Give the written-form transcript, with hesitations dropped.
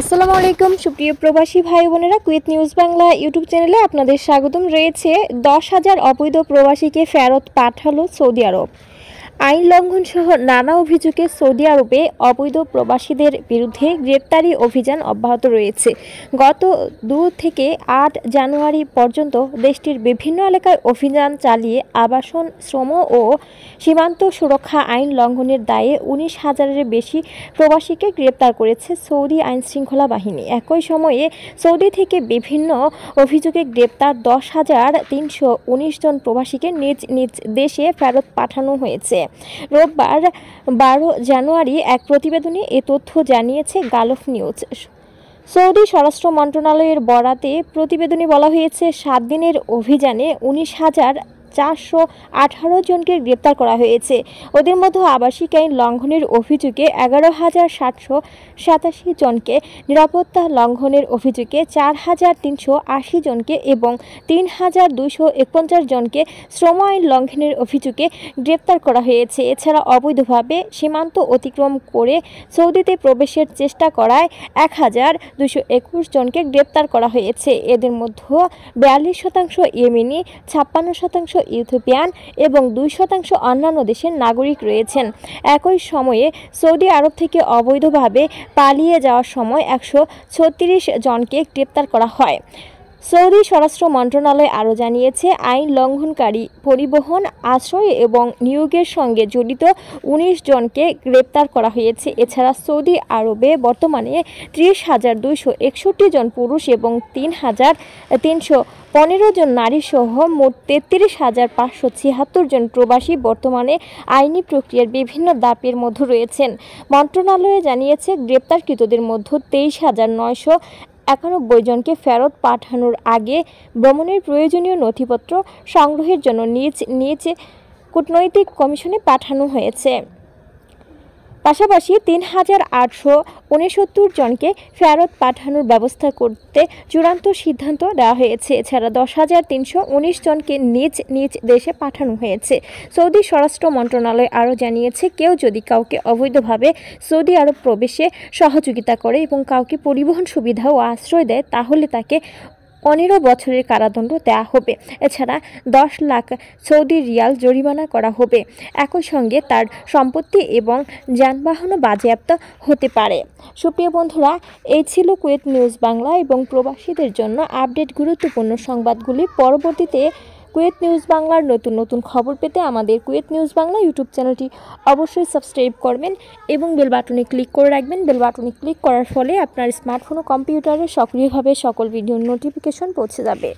আসসালামু আলাইকুম সুপ্রিয় প্রবাসী ভাই বোনেরা, কুয়েত নিউজ বাংলা ইউটিউব চ্যানেলে আপনাদের স্বাগতম। রয়েছে 10,000 অবৈধ প্রবাসীকে ফেরত পাঠালো সৌদি আরব। আইন লঙ্ঘন সহ নানা অভিযোগে সৌদি আরবে অবৈধ প্রবাসীদের বিরুদ্ধে গ্রেপ্তারি অভিযান অব্যাহত রয়েছে। গত 2 থেকে 8 জানুয়ারি পর্যন্ত দেশটির বিভিন্ন এলাকায় অভিযান চালিয়ে আবাসন, শ্রম ও সীমান্ত সুরক্ষা আইন লঙ্ঘনের দায়ে 19,000-এর বেশি প্রবাসীকে গ্রেপ্তার করেছে সৌদি আইনশৃঙ্খলা বাহিনী। একই সময়ে সৌদি থেকে বিভিন্ন অভিযোগে গ্রেপ্তার 10,319 জন প্রবাসীকে নিজ নিজ দেশে ফেরত পাঠানো হয়েছে। রোববার 12 জানুয়ারি এক প্রতিবেদনে এ তথ্য জানিয়েছে গালফ নিউজ। সৌদি স্বরাষ্ট্র মন্ত্রণালয়ের বরাতে প্রতিবেদনে বলা হয়েছে, 7 দিনের অভিযানে 19,418 জনকে গ্রেপ্তার করা হয়েছে। ওদের মধ্যে আবাসিক আইন লঙ্ঘনের অভিযোগে 11,787 জনকে, নিরাপত্তা লঙ্ঘনের অভিযোগে 4,380 জনকে এবং 3,249 জনকে শ্রম আইন লঙ্ঘনের অভিযোগে গ্রেপ্তার করা হয়েছে। এছাড়া অবৈধভাবে সীমান্ত অতিক্রম করে সৌদিতে প্রবেশের চেষ্টা করায় 1,221 জনকে গ্রেপ্তার করা হয়েছে। এদের মধ্যে 42% ইয়েমেনি, 56% ইথিওপিয়ান এবং 2% অন্যান্য দেশের নাগরিক রয়েছেন। একই সময়ে সৌদি আরব থেকে অবৈধভাবে পালিয়ে যাওয়ার সময় 136 জনকে গ্রেপ্তার করা হয়। সৌদি স্বরাষ্ট্র মন্ত্রণালয় আরও জানিয়েছে, আইন লঙ্ঘনকারী, পরিবহন, আশ্রয় এবং নিয়োগের সঙ্গে জড়িত 19 জনকে গ্রেপ্তার করা হয়েছে। এছাড়া সৌদি আরবে বর্তমানে 30,261 জন পুরুষ এবং 3,315 জন নারী সহ মোট 33,576 জন প্রবাসী বর্তমানে আইনি প্রক্রিয়ার বিভিন্ন ধাপের মধ্যে রয়েছেন। মন্ত্রণালয় জানিয়েছে, গ্রেপ্তারকৃতদের মধ্যে 23,991 জনকে ফেরত পাঠানোর আগে ভ্রমণের প্রয়োজনীয় নথিপত্র সংগ্রহের জন্য নিজ নিজ কূটনৈতিক কমিশনে পাঠানো হয়েছে। পাশাপাশি 3,869 জনকে ফেরত পাঠানোর ব্যবস্থা করতে চূড়ান্ত সিদ্ধান্ত দেওয়া হয়েছে। এছাড়া 10,319 জনকে নিজ নিজ দেশে পাঠানো হয়েছে। সৌদি স্বরাষ্ট্র মন্ত্রণালয় আরও জানিয়েছে, কেউ যদি কাউকে অবৈধভাবে সৌদি আরব প্রবেশে সহযোগিতা করে এবং কাউকে পরিবহন সুবিধা ও আশ্রয় দেয়, তাহলে তাকে 15 বছরের কারাদণ্ড দেওয়া হবে। এছাড়া 10 লাখ সৌদি রিয়াল জরিমানা করা হবে। একই সঙ্গে তার সম্পত্তি এবং যানবাহনও বাজেয়াপ্ত হতে পারে। সুপ্রিয় বন্ধুরা, এই ছিল কুয়েত নিউজ বাংলা এবং প্রবাসীদের জন্য আপডেট গুরুত্বপূর্ণ সংবাদগুলি। পরবর্তীতে কুয়েত নিউজ বাংলার নতুন নতুন খবর পেতে আমাদের কুয়েত নিউজ বাংলা ইউটিউব চ্যানেলটি অবশ্যই সাবস্ক্রাইব করবেন এবং বেল বাটনে ক্লিক করে রাখবেন। বেল বাটনে ক্লিক করার ফলে আপনার স্মার্টফোন ও কম্পিউটারে সক্রিয়ভাবে সকল ভিডিওর নোটিফিকেশন পৌঁছে যাবে।